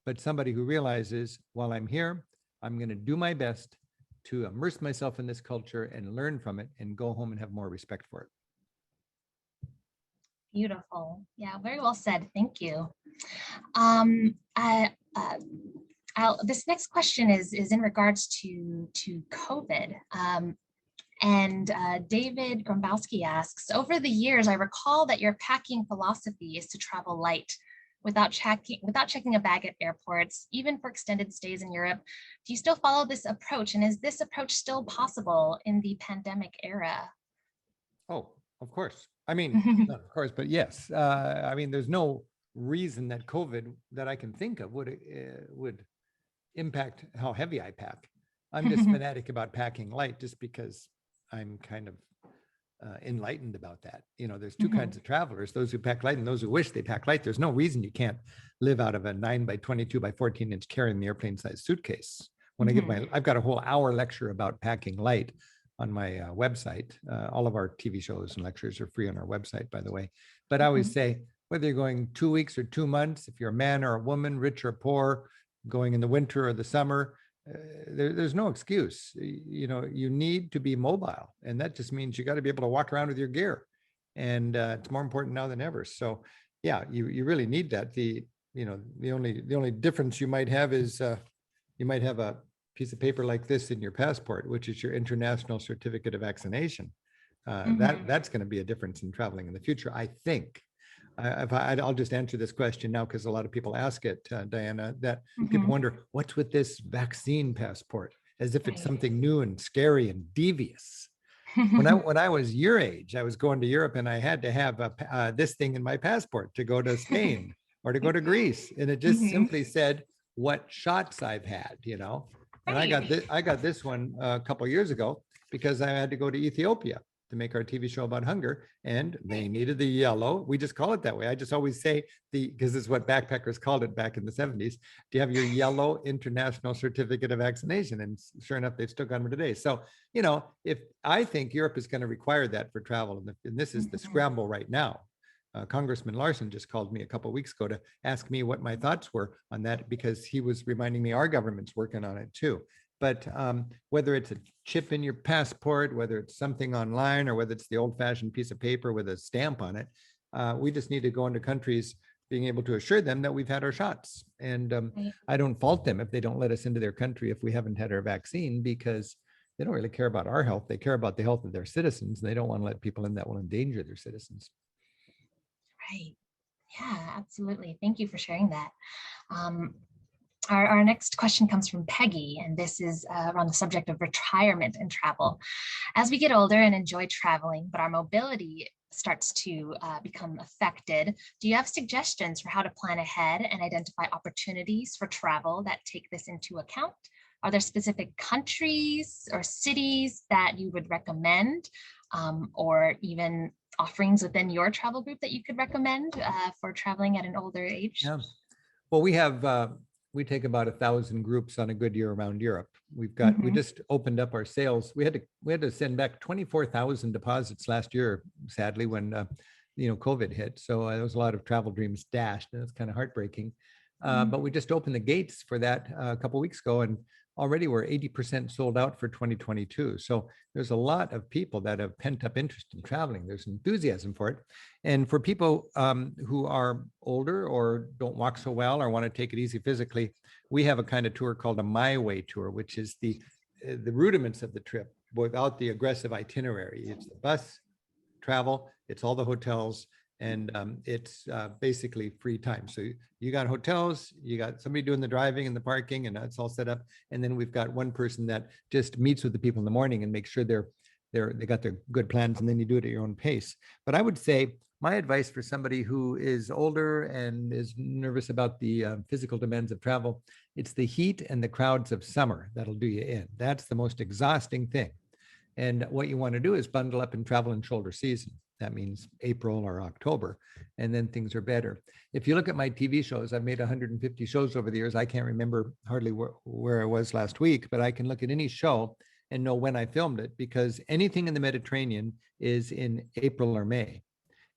Speaker 2: but somebody who realizes, while I'm here, I'm going to do my best to immerse myself in this culture and learn from it and go home and have more respect for it.
Speaker 1: Beautiful. Yeah, very well said. Thank you. This next question is in regards to COVID. David Grombowski asks, over the years, I recall that your packing philosophy is to travel light without checking a bag at airports, even for extended stays in Europe. Do you still follow this approach? And is this approach still possible in the pandemic era?
Speaker 2: Oh, of course. I mean, not of course, but yes. I mean, there's no reason that COVID that I can think of would impact how heavy I pack. I'm just fanatic about packing light, just because I'm kind of enlightened about that. There's two kinds of travelers: those who pack light and those who wish they pack light. There's no reason you can't live out of a 9 by 22 by 14 inch carry-on the airplane size suitcase. When I've got a whole hour lecture about packing light on my website. All of our TV shows and lectures are free on our website, by the way. But I always say, whether you're going 2 weeks or 2 months, if you're a man or a woman, rich or poor, going in the winter or the summer, there's no excuse. You need to be mobile, and that just means you got to be able to walk around with your gear, and it's more important now than ever. So yeah, you really need that. The only difference you might have is you might have a piece of paper like this in your passport, which is your international certificate of vaccination. That's going to be a difference in traveling in the future, I think. I'll just answer this question now, because a lot of people ask it, Diana, that people wonder, what's with this vaccine passport? As if it's something new and scary and devious. When I was your age, I was going to Europe, and I had to have this thing in my passport to go to Spain or to go to Greece. And it just simply said what shots I've had, And I got this one a couple of years ago because I had to go to Ethiopia to make our TV show about hunger, and they needed the yellow. We just call it that way. I just always say because this is what backpackers called it back in the 70s. Do you have your yellow international certificate of vaccination? And sure enough, they've still got them today. So, if I think Europe is going to require that for travel, and this is the scramble right now. Congressman Larson just called me a couple of weeks ago to ask me what my thoughts were on that, because he was reminding me our government's working on it too. But whether it's a chip in your passport, whether it's something online, or whether it's the old-fashioned piece of paper with a stamp on it, We just need to go into countries being able to assure them that we've had our shots. And
Speaker 1: Right.
Speaker 2: I don't fault them if they don't let us into their country if we haven't had our vaccine, because they don't really care about our health. They care about the health of their citizens. And they don't want to let people in that will endanger their citizens.
Speaker 1: Right. Yeah, absolutely. Thank you for sharing that. Our next question comes from Peggy, and this is around the subject of retirement and travel. As we get older and enjoy traveling, but our mobility starts to become affected, do you have suggestions for how to plan ahead and identify opportunities for travel that take this into account? Are there specific countries or cities that you would recommend, or even offerings within your travel group that you could recommend for traveling at an older age?
Speaker 2: Yeah. Well, we take about 1,000 groups on a good year around Europe. We just opened up our sales. We had to send back 24,000 deposits last year, sadly, when COVID hit. So there was a lot of travel dreams dashed, and it's kind of heartbreaking. But we just opened the gates for that a couple of weeks ago, and already we're 80% sold out for 2022. So there's a lot of people that have pent up interest in traveling. There's enthusiasm for it. And for people who are older or don't walk so well or want to take it easy physically, we have a kind of tour called a My Way tour, which is the rudiments of the trip without the aggressive itinerary. It's the bus travel, it's all the hotels, and it's basically free time. So you got hotels, you got somebody doing the driving and the parking, and that's all set up. And then we've got one person that just meets with the people in the morning and makes sure they got their good plans, and then you do it at your own pace. But I would say my advice for somebody who is older and is nervous about the physical demands of travel, it's the heat and the crowds of summer that'll do you in. That's the most exhausting thing. And what you want to do is bundle up and travel in shoulder season. That means April or October, and then things are better. If you look at my TV shows, I've made 150 shows over the years. I can't remember hardly where I was last week, but I can look at any show and know when I filmed it, because anything in the Mediterranean is in April or May.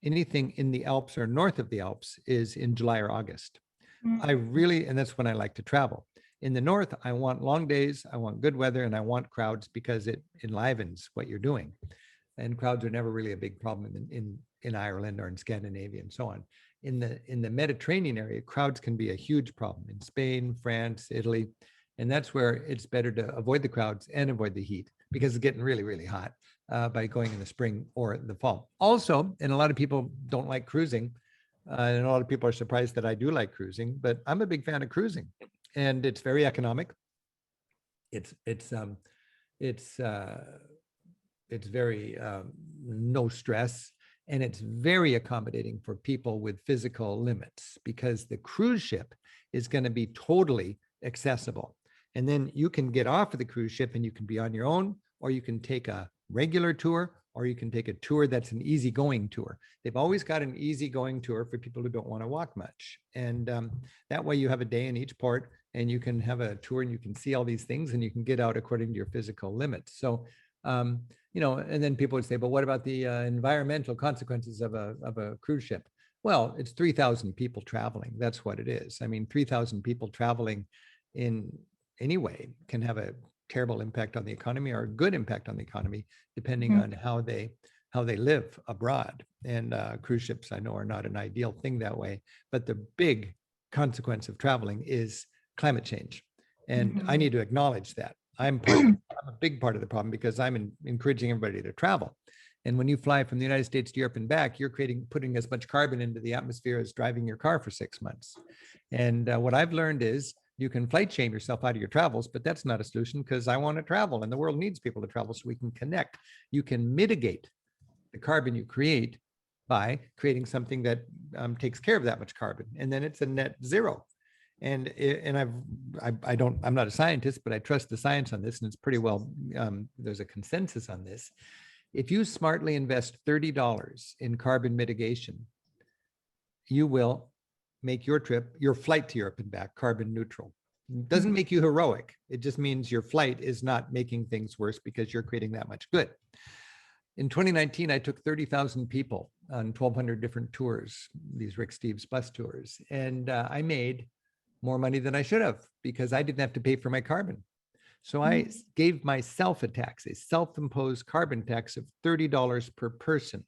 Speaker 2: Anything in the Alps or north of the Alps is in July or August. And that's when I like to travel. In the north, I want long days, I want good weather, and I want crowds because it enlivens what you're doing. And crowds are never really a big problem in Ireland or in Scandinavia and so on. In the Mediterranean area, crowds can be a huge problem in Spain, France, Italy. And that's where it's better to avoid the crowds and avoid the heat, because it's getting really, really hot by going in the spring or the fall. Also, and a lot of people don't like cruising, and a lot of people are surprised that I do like cruising, but I'm a big fan of cruising, and it's very economic. It's very no stress, and it's very accommodating for people with physical limits, because the cruise ship is going to be totally accessible. And then you can get off of the cruise ship and you can be on your own, or you can take a regular tour, or you can take a tour that's an easygoing tour. They've always got an easygoing tour for people who don't want to walk much. And that way you have a day in each port, and you can have a tour and you can see all these things, and you can get out according to your physical limits. So and then people would say, but what about the environmental consequences of a cruise ship? Well, it's 3,000 people traveling. That's what it is. I mean, 3,000 people traveling in any way can have a terrible impact on the economy or a good impact on the economy, depending on how they live abroad. And cruise ships, I know, are not an ideal thing that way. But the big consequence of traveling is climate change. And I need to acknowledge that. I'm a big part of the problem, because I'm encouraging everybody to travel. And when you fly from the United States to Europe and back, you're putting as much carbon into the atmosphere as driving your car for 6 months. And what I've learned is you can flight shame yourself out of your travels, but that's not a solution, because I want to travel, and the world needs people to travel so we can connect. You can mitigate the carbon you create by creating something that takes care of that much carbon, and then it's a net zero. And I'm not a scientist, but I trust the science on this, and it's pretty well, there's a consensus on this. If you smartly invest $30 in carbon mitigation, you will make your flight to Europe and back carbon neutral. It doesn't make you heroic. It just means your flight is not making things worse because you're creating that much good. In 2019, I took 30,000 people on 1,200 different tours, these Rick Steves bus tours, and I made more money than I should have, because I didn't have to pay for my carbon. So I gave myself a tax, a self-imposed carbon tax of $30 per person.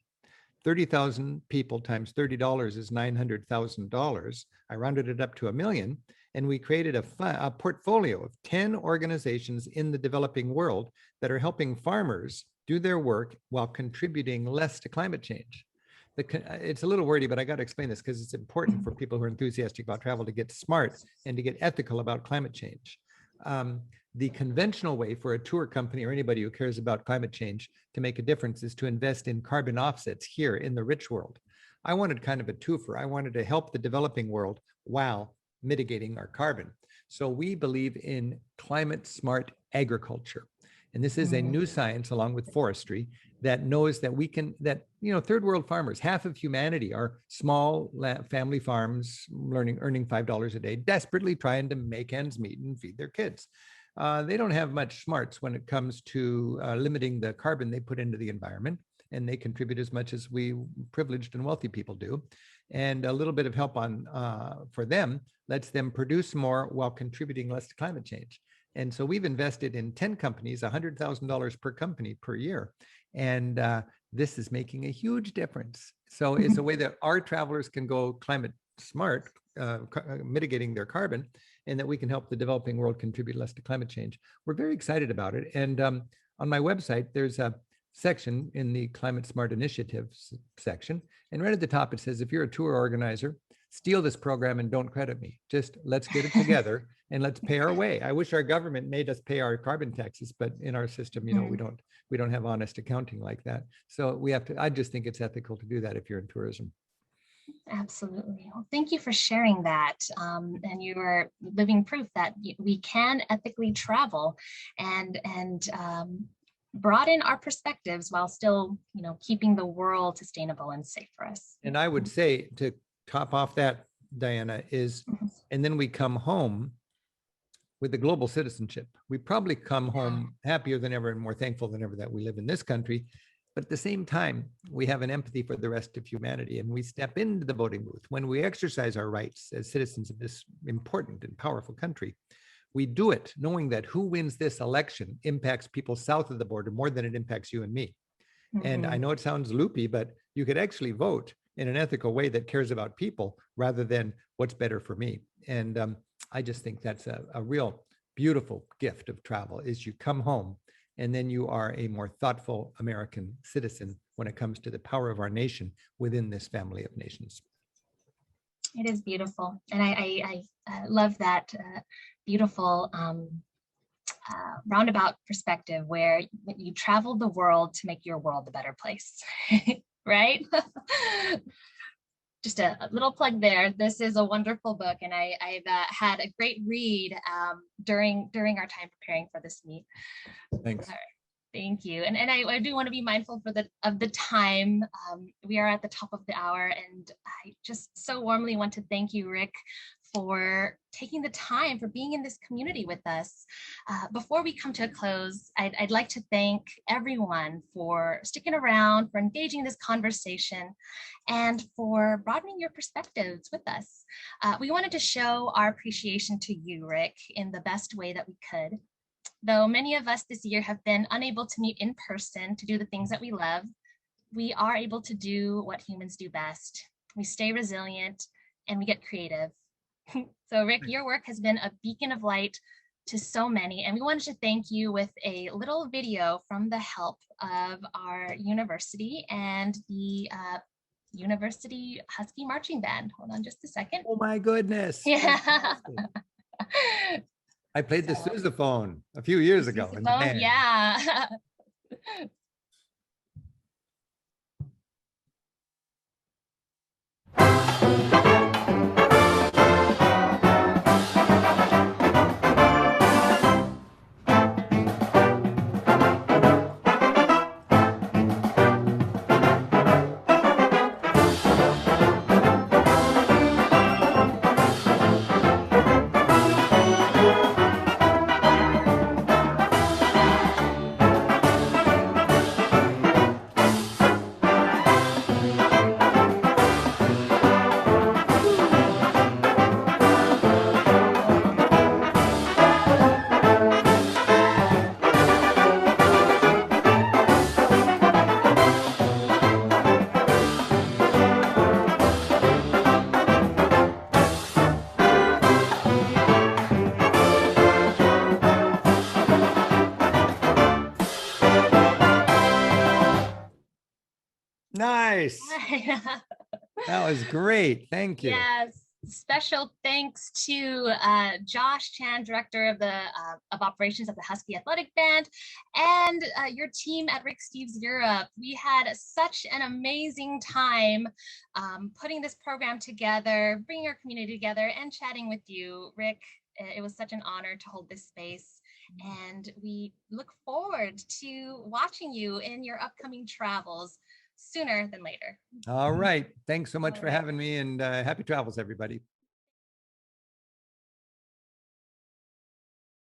Speaker 2: 30,000 people times $30 is $900,000. I rounded it up to $1 million. And we created a portfolio of 10 organizations in the developing world that are helping farmers do their work while contributing less to climate change. It's a little wordy, but I got to explain this because it's important for people who are enthusiastic about travel to get smart and to get ethical about climate change. The conventional way for a tour company or anybody who cares about climate change to make a difference is to invest in carbon offsets here in the rich world. I wanted kind of a twofer. I wanted to help the developing world while mitigating our carbon. So we believe in climate smart agriculture. And this is a new science along with forestry that knows that we can, that, you know, third world farmers, half of humanity are small family farms earning $5 a day, desperately trying to make ends meet and feed their kids. They don't have much smarts when it comes to limiting the carbon they put into the environment, and they contribute as much as we privileged and wealthy people do. And a little bit of help for them lets them produce more while contributing less to climate change. And so we've invested in 10 companies, $100,000 per company per year. And this is making a huge difference. So it's a way that our travelers can go climate smart, mitigating their carbon, and that we can help the developing world contribute less to climate change. We're very excited about it. And on my website, there's a section in the Climate Smart Initiatives section. And right at the top, it says, if you're a tour organizer, steal this program and don't credit me. Just let's get it together and let's pay our way. I wish our government made us pay our carbon taxes, but in our system, you know, we don't have honest accounting like that. So we have to, I just think it's ethical to do that if you're in tourism.
Speaker 1: Absolutely. Well, thank you for sharing that. And you are living proof that we can ethically travel and broaden our perspectives while still, you know, keeping the world sustainable and safe for us.
Speaker 2: And I would say, to top off that, Diana, is, and then we come home with the global citizenship. We probably come home happier than ever and more thankful than ever that we live in this country. But at the same time, we have an empathy for the rest of humanity, and we step into the voting booth. When we exercise our rights as citizens of this important and powerful country, we do it knowing that who wins this election impacts people south of the border more than it impacts you and me. And I know it sounds loopy, but you could actually vote in an ethical way that cares about people rather than what's better for me. And I just think that's a real beautiful gift of travel, is you come home and then you are a more thoughtful American citizen when it comes to the power of our nation within this family of nations.
Speaker 1: It is beautiful. And I love that beautiful roundabout perspective where you travel the world to make your world a better place, right? Just a little plug there. This is a wonderful book, and I've had a great read during our time preparing for this meet.
Speaker 2: Thanks.
Speaker 1: All right. Thank you. And I do want to be mindful of the time. We are at the top of the hour, and I just so warmly want to thank you, Rick, for taking the time, for being in this community with us. Before we come to a close, I'd like to thank everyone for sticking around, for engaging this conversation, and for broadening your perspectives with us. We wanted to show our appreciation to you, Rick, in the best way that we could. Though many of us this year have been unable to meet in person to do the things that we love, we are able to do what humans do best. We stay resilient and we get creative. So Rick, your work has been a beacon of light to so many, and we wanted to thank you with a little video from the help of our university and the University Husky Marching Band. Hold on just a second.
Speaker 2: Oh my goodness.
Speaker 1: Yeah.
Speaker 2: I played the sousaphone a few years ago.
Speaker 1: Sousaphone, yeah.
Speaker 2: Nice. That was great. Thank you.
Speaker 1: Yes. Special thanks to Josh Chan, director of operations at the Husky Athletic Band, and your team at Rick Steves Europe. We had such an amazing time putting this program together, bringing our community together, and chatting with you, Rick. It was such an honor to hold this space, and we look forward to watching you in your upcoming travels sooner than later.
Speaker 2: All right. Thanks so much
Speaker 1: All
Speaker 2: for
Speaker 1: right.
Speaker 2: having me, and happy travels, everybody.